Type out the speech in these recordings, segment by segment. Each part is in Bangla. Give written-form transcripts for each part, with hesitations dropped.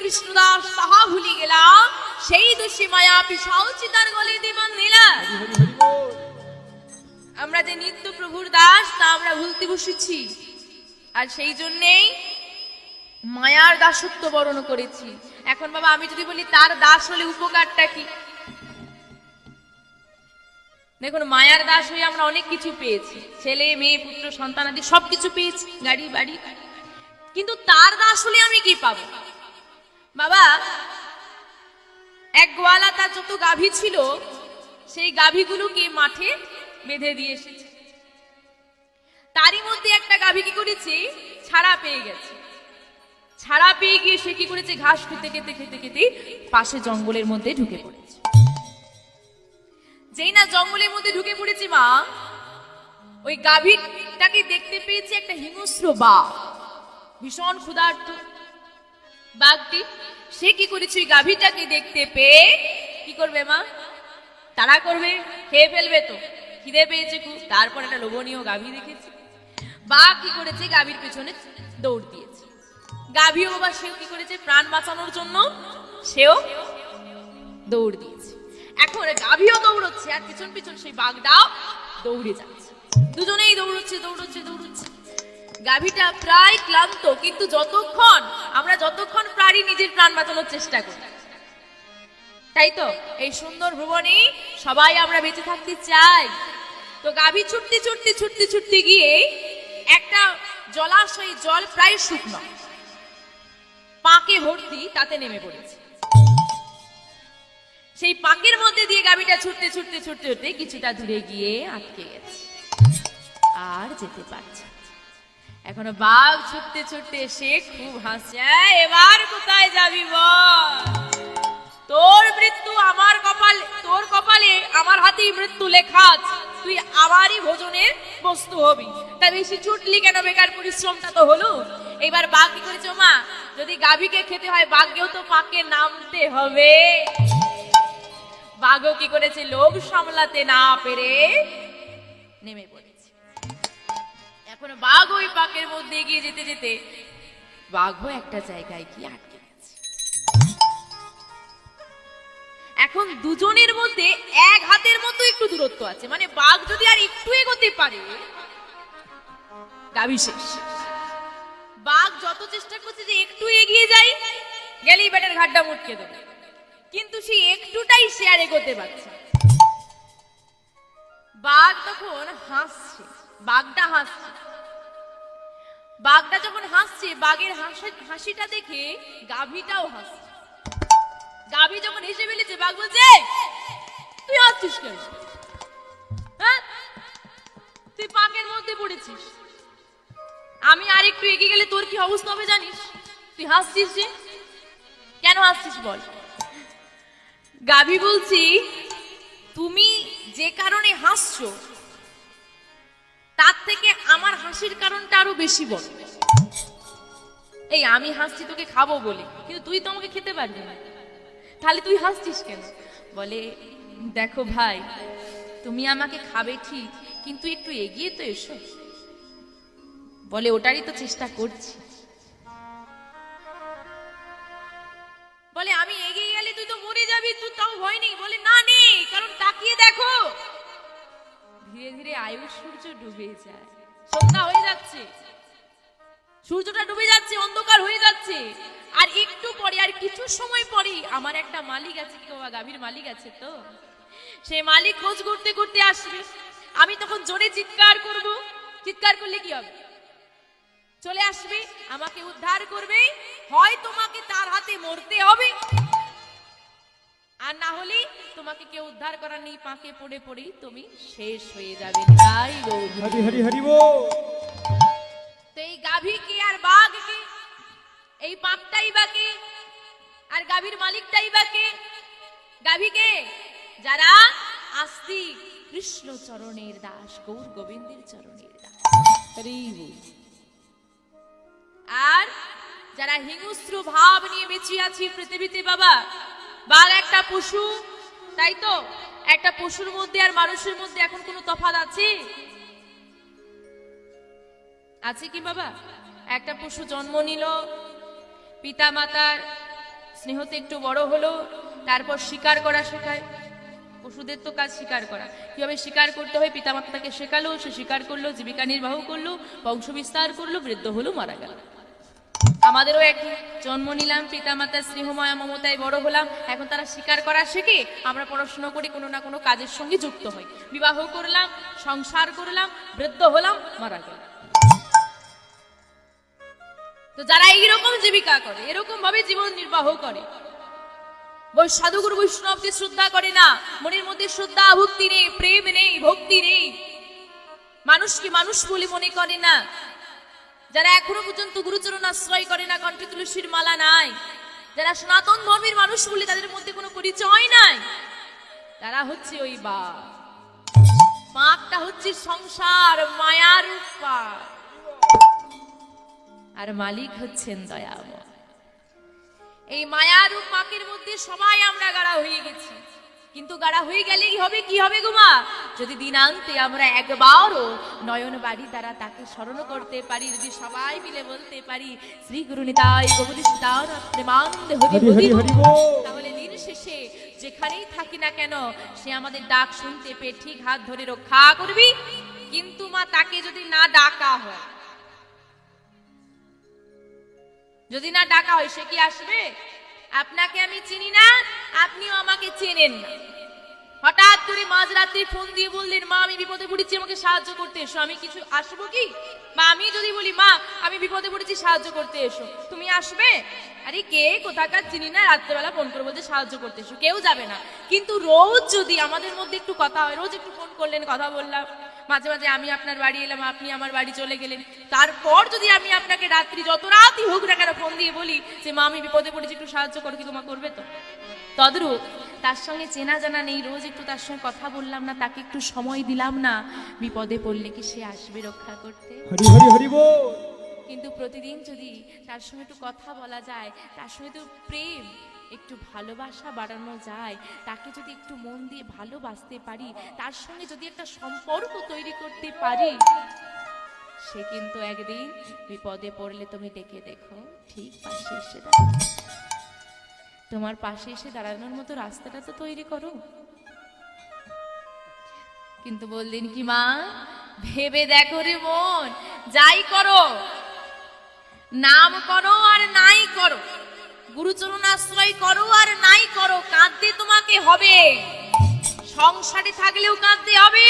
কৃষ্ণদাস তাহা ভুলি গেলা, সেই দোষী মায়া পিশাচি তার গলে দিবান দিলা। আমরা যে নিত্য প্রভুর দাস তা আমরা ভুলতে বসেছি, আর সেই জন্যেই মায়ার দাসত্ব বরণ করেছি। এখন বাবা আমি যদি বলি তার দাস হলে উপকারটা কি? দেখুন, মায়ার দাস হয়ে আমরা অনেক কিছু পেয়েছি, ছেলে মেয়ে পুত্র সন্তান আদি সবকিছু পেয়েছি, গাড়ি বাড়ি, কিন্তু তার দাস হলে আমি কি পাবো? বাবা, এক গোয়ালা তার যত গাভী ছিল সেই গাভীগুলোকে মাঠে বেঁধে দিয়ে এসেছে। তারই মধ্যে একটা গাভী কি করেছে, ছাড়া পেয়ে গেছে। ছাড়া পেয়ে গিয়ে সে কি করেছে, ঘাস খেতে খেতে খেতে খেতে পাশে জঙ্গলের মধ্যে ঢুকে পড়েছে। যেই না জঙ্গলের মধ্যে ঢুকে পড়েছে মা, ওই গাভীটাকে দেখতে পেয়েছে একটা হিংস্র বাঘ, ভীষণ ক্ষুধার্ত বাঘটি। সে কি করেছে, ওই গাভীটাকে দেখতে পেয়ে কি করবে মা, তাড়া করবে, খেয়ে ফেলবে, তো খিদে পেয়েছে খুব। তারপর একটা লোভনীয় গাভী দেখেছে, বাঘ কি করেছে, গাভীর পেছনে দৌড় দিয়েছে। গাভীও বাবা সেও কি করেছে, প্রাণ বাঁচানোর জন্য সেও দৌড় দিয়েছে। এখন গাভীও দৌড়চ্ছে আর পিছন পিছন সেই বাঘটাও দৌড়ে যাচ্ছে, দুজনেই দৌড়চ্ছে দৌড়চ্ছে দৌড়চ্ছে। গাভীটা প্রায় ক্লান্ত, কিন্তু যতক্ষণ পারি নিজের প্রাণ বাঁচানোর চেষ্টা করি, তাই তো এই সুন্দর ভুবনে সবাই আমরা বেঁচে থাকতে চাই। তো গাভী ছুটতে ছুটতে ছুটতে ছুটতে গিয়ে একটা জলাশয়, জল প্রায় শুকনো, পাকে ভর্তি, তাতে নেমে পড়েছে। সেই পাকের মধ্যে দিয়ে গাভীটা ছুটতে ছুটতে ছুটতে ছুটতে কিছুটা দূরে গিয়ে আটকে গেছে, আর যেতে পারছে। এখনো বাঘ ছুটতে ছুটতে এসে খুব হাসছে, এবার কোথায় যাবি বল? তোর মৃত্যু আমার কপালে, তোর কপালে আমার হাতেই মৃত্যু লেখা আছে, তুই আমারই ভোজনের বস্তু হবি। তা বেশি ছুটলি কেন, বেকার পরিশ্রমটা তো হলো। এবার বাঘ কি করেছে, মা যদি গাভীকে খেতে হয় বাঘকেও তো পাকে নামতে হবে। বাঘও কি করেছে, লোভ সামলাতে না পেরে নেমে পড়েছে। এখন বাঘ ওই পাকের মধ্যে এগিয়ে যেতে যেতে বাঘও একটা জায়গায় গিয়ে আটকে গেছে। এখন দুজনের মধ্যে এক হাতের মতো একটু দূরত্ব আছে, মানে বাঘ যদি আর একটু এগোতে পারে গাভী শেষ। বাঘ যত চেষ্টা করছে যে একটু এগিয়ে যাই, গেলেই বেটার ঘাটটা মুটকে দেবে, কিন্তু সেই একটুটাই সে আর এগোতে পারছে। বাঘ তখন হাসছে, বাঘটা হাসছে। বাঘটা যখন হাসছে, বাঘের হাসিটা দেখে গাভীটাও হাসছে। গাভী যখন হেসে ফেলেছে, বাঘ বলছে, তুই হাসছিস কেন? হ্যাঁ, তুই পাকের মধ্যে পড়েছিস, আমি আর একটু এগিয়ে গেলে তোর কি অবস্থা হবে জানিস? তুই হাসছিস যে, কেন হাসছিস বল? গাভী বলছি, তুমি যে কারণে হাসছো তার থেকে আমার হাসির কারণটা আরো বেশি বল। এই আমি হাসছি তোকে খাবো বলে, কিন্তু তুই তো আমাকে খেতে পারবি না, তাহলে তুই হাসছিস কেন? বলে, দেখো ভাই, তুমি আমাকে খাবে ঠিক, কিন্তু একটু এগিয়ে তো এসো। বলে, ওটারই তো চেষ্টা করছি। বলে, আমি এগিয়ে গেলে তুই তো মরে যাবি, তুই তাও ভয় নেই? বলে, না নেই, কারণ তাকিয়ে দেখো, ধীরে ধীরে আয়ু সূর্য ডুবে যায়, সন্ধ্যা হয়ে যাচ্ছে, সূর্যটা ডুবে যাচ্ছে, অন্ধকার হয়ে যাচ্ছে। আর একটু পরে, আর কিছু সময় পরে আমার একটা মালিক আছে, কি বাবা, গাভীর মালিক আছে, তো সেই মালিক খোঁজ করতে করতে আসবে। আমি তখন জোরে চিৎকার করব, চিৎকার করলে কি হবে? চলে আসবে, আমাকে উদ্ধার করবে। হয় তোমাকে তার হাতে মরতে হবে, আর না হলে তোমাকে কেউ উদ্ধার করার নেই, পাকে পড়ে পড়েই তুমি শেষ হয়ে যাবে। তাই হরি হরি হরি বল। তো এই গাভীকে আর বাঘকে, এই পাকটাই বাকে, আর গাভীর মালিকটাই বাকে। গাভীকে যারা আস্তিক, কৃষ্ণ চরণের দাস, গৌর গোবিন্দের চরণের দাস, আর যারা হিংস্র ভাব নিয়ে বেঁচে আছি পৃথিবীতে। বাবা, বাঘ একটা পশু, তাই তো? একটা পশুর মধ্যে আর মানুষের মধ্যে এখন কোনো তফাৎ আছে? আছে কি বাবা? একটা পশু জন্ম নিল, পিতা মাতার স্নেহতে একটু বড় হলো, তারপর শিকার করা শেখায়। পশুদের তো কাজ শিকার করা, কিভাবে শিকার করতে হয় পিতামাতা তাকে শেখালো, সে শিকার করলো, জীবিকা নির্বাহ করলো, বংশ বিস্তার করলো, বৃদ্ধ হলো, মারা গেল। আমাদেরও এক জন্ম নিলাম, পিতামাতার স্নেহময় মমতায় বড় হলাম, এখন তারা শিকার করা শেখে, আমরা পড়াশোনা করি, কোনো না কোনো কাজের সঙ্গে যুক্ত হই, বিবাহ করলাম, সংসার করলাম, বৃদ্ধ হলাম, মারা গেল। তো যারা এইরকম জীবিকা করে, এরকম ভাবে জীবন নির্বাহ করে, সাধুগুরু বৈষ্ণবকে শ্রদ্ধা করে না, মনের মধ্যে শ্রদ্ধা ভক্তি নেই, প্রেম নেই, ভক্তি নেই, মানুষকে মানুষ বলে মনে করে না, যারা এখনো পর্যন্ত গুরুচরণ আশ্রয় করে না, কণ্ঠে তুলসীর মালা নাই, যারা সনাতন ধর্মের মানুষ বলে তাদের মধ্যে কোনো পরিচয় নাই, তারা হচ্ছে ওই পাপটা হচ্ছে সংসার মায়ার পাপ, আর মালিক হচ্ছেন দয়াময়। এই মায়ারূপ পাকের মধ্যে সবাই আমরা গাড়া হয়ে গেছি, কিন্তু গাড়া হয়ে গেলে কি হবে গো মা, যদি দিনান্তে আমরা একবারও নয়ন বাড়ি দ্বারা তাকে স্মরণ করতে পারি, যদি সবাই মিলে বলতে পারি শ্রী গুরু নিতাই গৌরী সীতার প্রেমানন্দে হরি হরি বল, তাহলে দিন শেষে যেখানেই থাকি না কেন সে আমাদের ডাক শুনতে পেয়ে ঠিক হাত ধরে রক্ষা করবি। কিন্তু মা তাকে যদি না ডাকা হয়, যদি না ডাকা হয়, সে কি আসবে? আপনাকে আমি চিনি না, আপনিও আমাকে চেনেন না, হঠাৎ করে মাঝরাত্রি ফোন দিয়ে বললেন মা আমি বিপদে পড়েছি, আমাকে সাহায্য করতে এসো, আমি কিছু আসবো কি? বা আমি যদি বলি মা আমি বিপদে পড়েছি সাহায্য করতে এসো, তুমি আসবে? আরে কে কোথাকার চিনি না, রাত্রেবেলা ফোন করে বলছে সাহায্য করতে এসো, কেউ যাবে না। কিন্তু রোজ যদি আমাদের মধ্যে একটু কথা হয়, রোজ একটু ফোন করলেন, কথা বললাম, মাঝে মাঝে আমি আপনার বাড়ি এলাম, আপনি আমার বাড়ি চলে গেলেন, তারপর যদি আমি আপনাকে রাত্রি যত রাতই হোক না কেন ফোন দিয়ে বলি যে মা আমি বিপদে পড়েছি একটু সাহায্য করো, কি তোমা করবে? তো তদ্রূপ তার সঙ্গে চেনা জানা নেই, রোজ একটু তার সঙ্গে কথা বললাম না, তাকে একটু সময় দিলাম না, বিপদে পড়লে কি সে আসবে রক্ষা করতে? হরি হরি হরি বল। কিন্তু প্রতিদিন যদি তার সঙ্গে একটু কথা বলা যায়, তার সঙ্গে একটু প্রেম একটু ভালোবাসা বাড়ানো যায়, তাকে যদি একটু মন দিয়ে ভালোবাসতে পারি, তার সঙ্গে যদি একটা সম্পর্ক তৈরি করতে পারি, সে কিন্তু একদিন বিপদে পড়লে তুমি ডেকে দেখো ঠিক পাশে এসে দাঁড়াবে। তোমার পাশে এসে দাঁড়ানোর মতো রাস্তাটা তো তৈরি করো। কিন্তু বললেন কি মা, ভেবে দেখো রে মন, যাই করো, নাম করো আর নাই করো, গুরুচরণ আশ্রয় করো আর নাই করো, কাঁদতে তোমাকে হবে, সংসারে থাকলেও কাঁদতে হবে,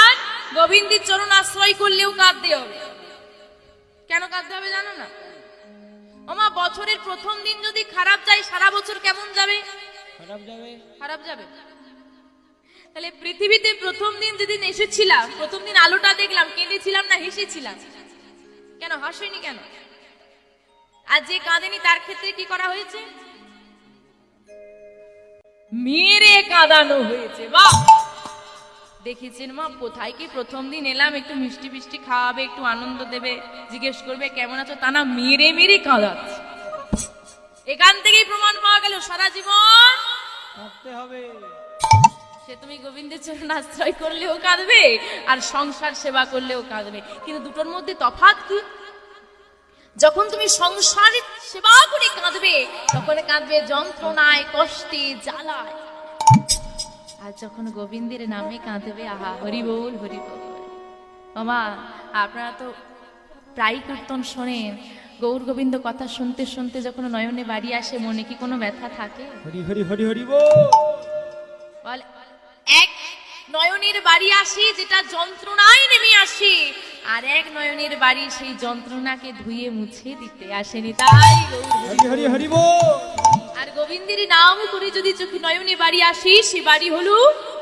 আর গোবিন্দের চরণ আশ্রয় করলেও কাঁদতে হবে। কেন কাঁদতে হবে জানো না? ওমা বছরের প্রথম দিন যদি খারাপ যায়, সারা বছর কেমন যাবে? খারাপ যাবে। তাহলে পৃথিবীতে প্রথম দিন যেদিন এসেছিলাম, প্রথম দিন আলোটা দেখলাম, কেঁদেছিলাম না হেসেছিলাম? কেন হাসিনি কেন? আর যে কাঁদেনি তার ক্ষেত্রে কি করা হয়েছে? মেরে কাঁদানো হয়েছে। বাহ, দেখেছেন মা, কোথায় কি প্রথম দিন এলাম, একটু মিষ্টি মিষ্টি খাওয়াবে, একটু আনন্দ দেবে, জিজ্ঞেস করবে কেমন আছো, তা না মেরে মেরে কাঁদাচ্ছে। এখান থেকেই প্রমাণ পাওয়া গেল সারা জীবন কাঁদতে হবে। সে তুমি গোবিন্দের চরণ আশ্রয় করলেও কাঁদবে, আর সংসার সেবা করলেও কাঁদবে। কিন্তু দুটোর মধ্যে তফাৎ কি? যখন তুমি সংসারের সেবা করে কাঁদবে, তখন কাঁদবে যন্ত্রণায়, কষ্টে, জ্বালায়। আর যখন গোবিন্দের নামে কাঁদবে, আহা হরি বল হরি বল। মামা আপনারা তো প্রায় কীর্তন শোনেন, গৌর গোবিন্দ কথা শুনতে শুনতে যখন নয়নে বাড়ি আসে, মনে কি কোনো ব্যথা থাকে? হরি হরি হরি হরি বল। এক নয়নের বাড়ি আসি যেটা যন্ত্রণায় নেমে আসে, আর এক নয়নের বাড়ি সেই যন্ত্রণাকে ধুয়ে মুছে দিতে আসেনি। তাই হরি হরি হরি বল। আর গোবিন্দের নাম করে যদি চোখে নয়নে বাড়ি আসি, সে বাড়ি হলো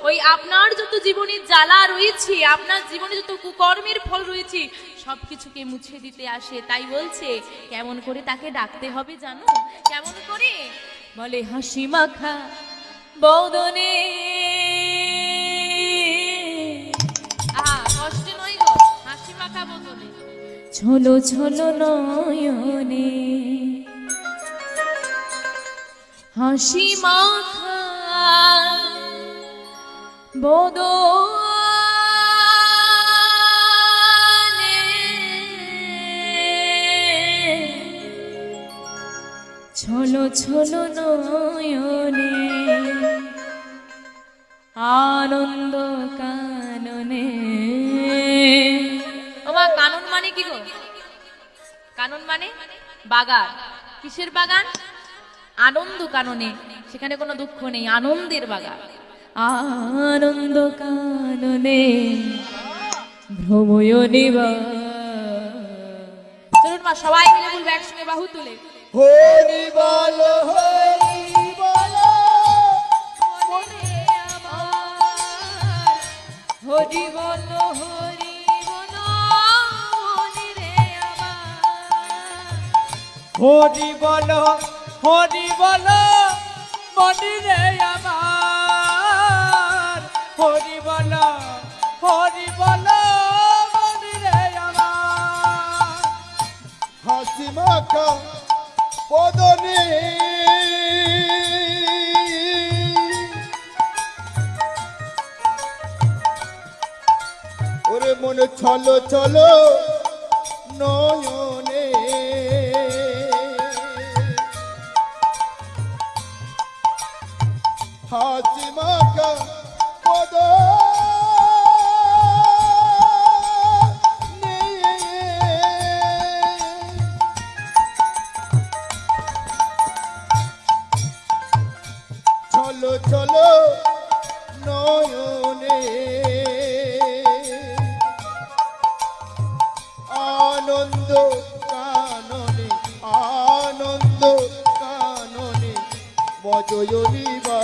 ওই আপনার যত জীবনের জ্বালা রয়েছে, আপনার জীবনে যত কুকর্মের ফল রয়েছে, সবকিছুকে মুছে দিতে আসে। তাই বলছে কেমন করে তাকে ডাকতে হবে জানো? কেমন করে? বলে হাসি মাখা বদনে, কষ্ট নয় গো, হাসি মাখা বদনে, ঝোলো ঝোলো নয়নে, হাসি মাখা বদনে, ছলো ছলো নয়নে আনন্দ কাননে। ওমা কানন মানে কি গো? কানন মানে বাগান। কিসের বাগান? আনন্দ কাননে। সেখানে কোনো দুঃখ নেই, আনন্দের বাগান। আনন্দ কাননে ভ্রময়নী বা। চলুন মা সবাই মিলে বলবো একসঙ্গে বাহু তুলে, হরি বল হরি বল মনে আমার হরি বল হরি বল মনে রে আমার। হরি বল হরি বল মনি রে আমার, হরি বল হরি বল মনি রে আমার। হাসি মাখা বদনে ওরে মনে চলো চলো নয়নে, হাসি মাখা বদনে চলো চলো নয়নে, আনন্দ কাননে আনন্দ কাননে বজয়নী বা।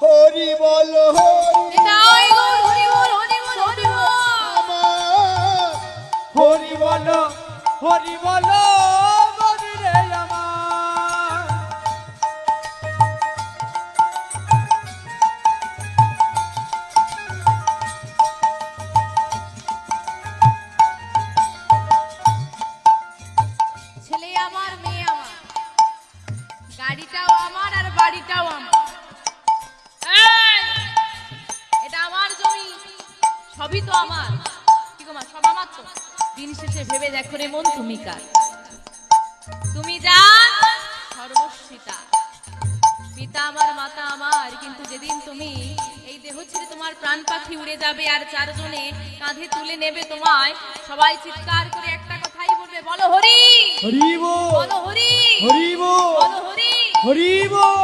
হরি বল হরি এটাই গো হরি বল হরি বল হরি বল। আমার, হরি বল হরি বল মনি রে আমার। ছেলে আমার, মেয়ে আমার, গাড়িটাও আমার আর বাড়িটাও আমার। এই, এটা আমার জমি, সবই তো আমার। কি গো মা, সব আমার তো। দিন শেষে ভেবে দেখো রে মন, তুমি কার? তুমি যার, সর্বস্বী তার। পিতা আমার, মাতা আমার, কিন্তু যেদিন তুমি এই দেহ ছেড়ে তোমার প্রাণ পাখি উড়ে যাবে আর চারজনে কাঁধে তুলে নেবে তোমায়, সবাই চিৎকার করে একটা কথাই বলবে, বলো হরি হরি বল বলো হরি হরি বল বলো হরি। হরি বল।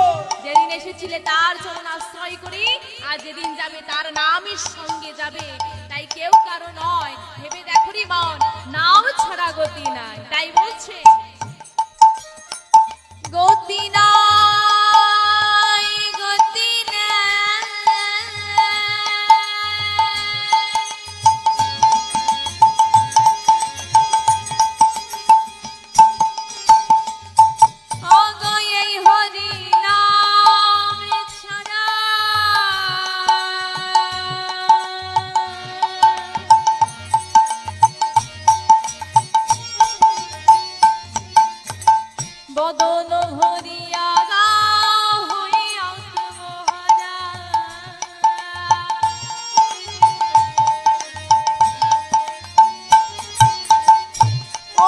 যেদিন এসেছিলে তার চরণ আশ্রয় করি, আর যেদিন যাবে তার নামই সঙ্গে যাবে। তাই কেউ কারো নয়, ভেবে দেখো রে মন, নাম ছাড়া গতি নাই। তাই বলছে গতি নাই গতি নাই, ওগো এই হরি নাম ছাড়া বদন ভরিয়া গাও হইয়া আত্মহারা।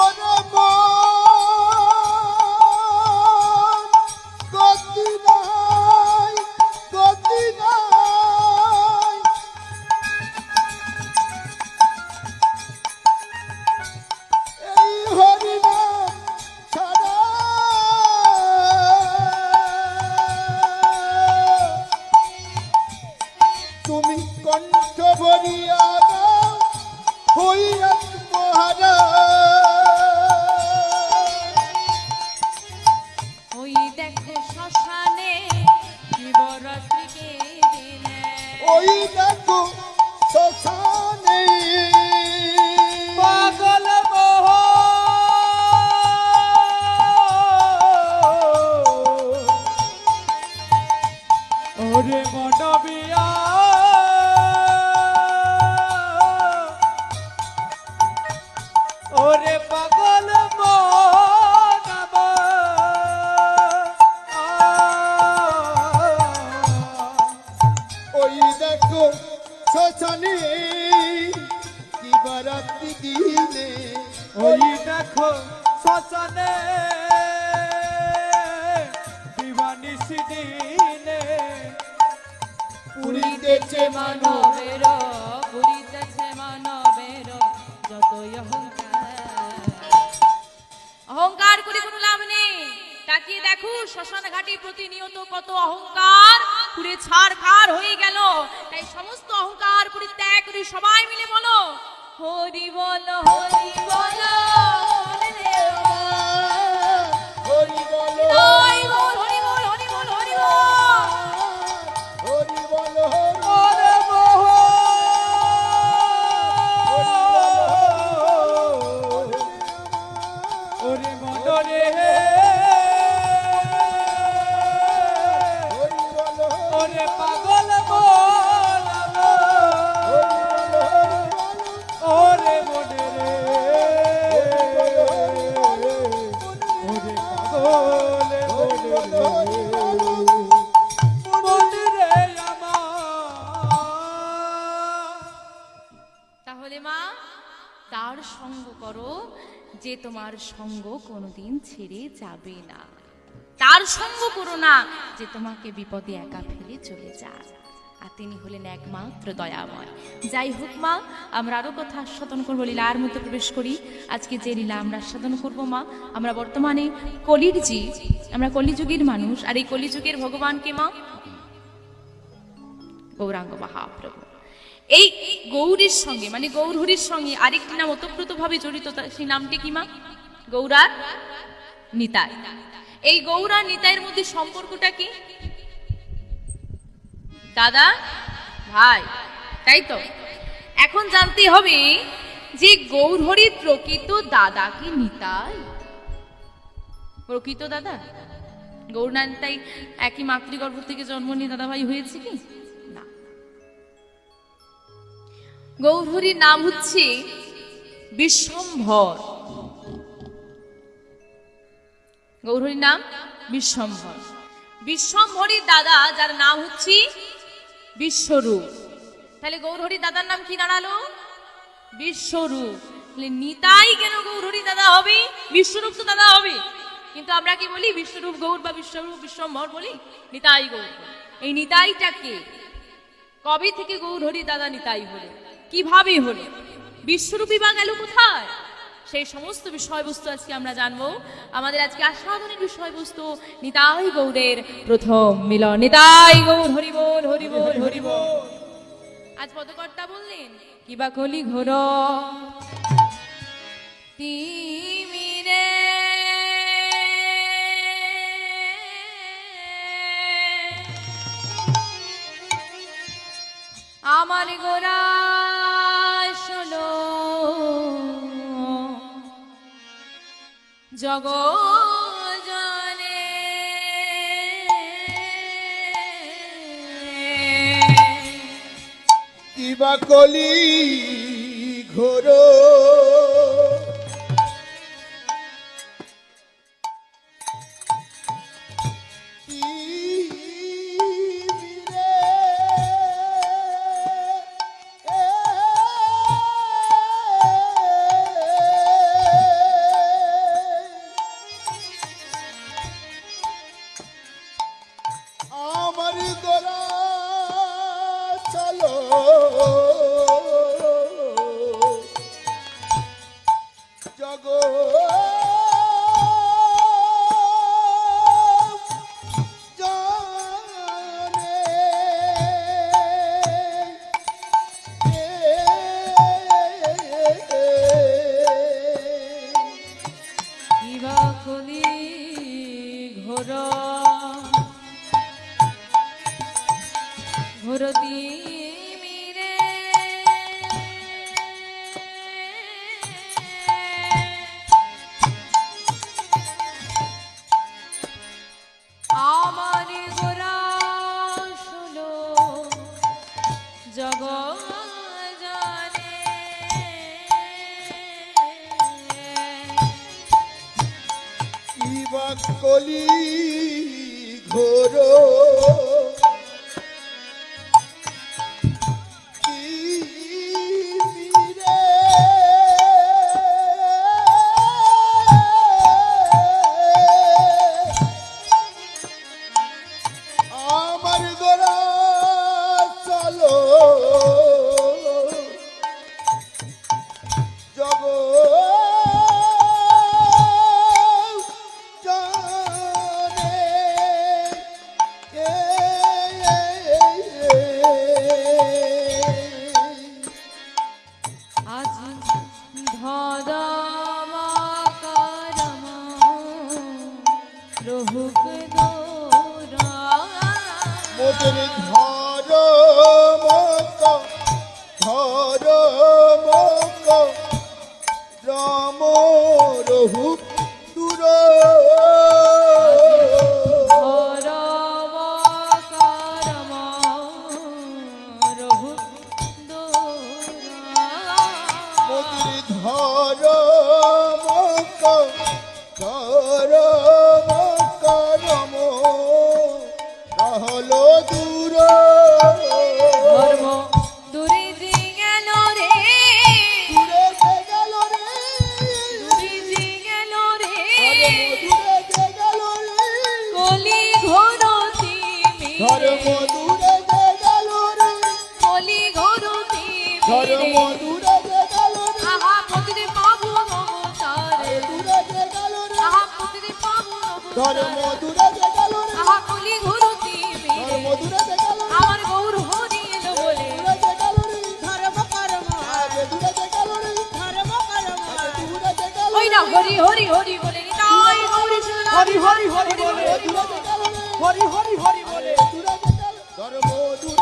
ওরে মন গতি নাই গতি নাই, এই হরি নাম ছাড়া কোনো লাভ নেই। তাকিয়ে দেখো শ্মশান ঘাটে প্রতিনিয়ত কত অহংকার পুরে ছারখার হয়ে গেল। তাই সমস্ত অহংকার পরিত্যাগ করে সবাই মিলে বলো হরি বল হরি বল হরি বল তাই বল হরি বল হরি বল হরি বল। হরি বল ওরে মনরে ওরে পাগল বল ওরে মনে রে ওরে পাগল মনে রে আমার। তাহলে মা তার সঙ্গ করো যে তোমার সঙ্গ কোনোদিন ছেড়ে যাবে না। তার সঙ্গ করো না যে তোমাকে বিপদে একা ফেলে চলে যায়। আর তিনি হলেন একমাত্র দয়াময়। যাই হোক মা, আমরা আরো কথা আস্বাদন করবো, লীলার মধ্যে প্রবেশ করি। আজকে যে লীলা আমরা আস্বাদন করবো মা, আমরা বর্তমানে কলির জীব, আমরা কলিযুগের মানুষ। আর এই কলিযুগের ভগবানকে মা গৌরাঙ্গ মহাপ্রভু। এই গৌরীর সঙ্গে মানে গৌরহরির সঙ্গে আরেকটি নাম ওতপ্রোত ভাবে জড়িত, সেই নামটি কি মা? গৌরার নিতাই। এই গৌরা নিতাইয়ের মধ্যে সম্পর্কটা কি? দাদা ভাই, তাই তো? এখন জানতে হবে যে গৌরহরির প্রকৃত দাদা কি নিতাই? প্রকৃত দাদা গৌরা নিতাই একই মাতৃগর্ভ থেকে জন্ম নিয়ে দাদা ভাই হয়েছে কি? না। গৌরহরির নাম হচ্ছে বিশ্বম্ভর। গৌরহরির নাম বিশ্বম্ভর। বিশ্বম্ভরের দাদা যার নাম হচ্ছে বিশ্বরূপ। তাহলে গৌরহরির দাদার নাম কি দাঁড়ালো? বিশ্বরূপ। তাহলে নিতাই কেন গৌরহরির দাদা হবে? বিশ্বরূপ তো দাদা হবে, কিন্তু আমরা কি বলি? বিশ্বরূপ গৌর বা বিশ্বরূপ বিশ্বম্ভর বলি, নিতাই গৌর। এই নিতাইটাকে কবে থেকে গৌরহরির দাদা নিতাই হলো, কিভাবে হলো, বিশ্বরূপী বা গেল কোথায়? সেই সমস্ত বিষয়বস্তু আজকে আমরা জানবো। আমাদের আজকে আস্বাদনের বিষয়বস্তু নিতাই গৌরের প্রথম মিলন। নিতাই গৌর হরি বল হরি বল হরি বল। আজ পদকর্তা বললেন কিবা কলি ঘোর তিমিরে আমার গোরা শোনো জগজনে কিবা কলি ঘোর আমার গোরা চলো জগ কিবা কলি ঘোর ঘোর তিমিরে আমার গোরা শোনো জগজনে কিবা কলি ঘোর আমার গোরা চলো জগ রহুক দোরা মোদের ধর্ম রাম রহু দূর ধরম করম রহুক দোরা মোদের ধর্ম করম রহলো দূর ধর্ম দূরে যে গেল রে দূরে যে গেল রে দূরে যে গেল রে দূরে যে গেল রে কলি ঘোরতি ধর্ম দূরে যে গেল রে কলি ঘোরতি ধর্ম দূরে যে গেল রে আহা প্রতিদিন পাবো নমতারে দূরে যে গেল রে আহা প্রতিদিন পাবো ধর্ম নমতারে দূরে যে গেল রে আহা কলি ঘোরতি ধর্ম দূরে যে গেল রে আমার গৌর হরি এলো বলে দূরে যে গেল রে ধর্ম কর্ম আগে দূরে যে গেল রে ধর্ম কর্ম আগে দূরে যে গেল ওই না হরি হরি হরি বলে নিতাই গৌরী সুন্দর হরি হরি হরি বলে দূরে যে গেল রে হরি হরি হরি বলে দূরে যে গেল ধর্ম দূরে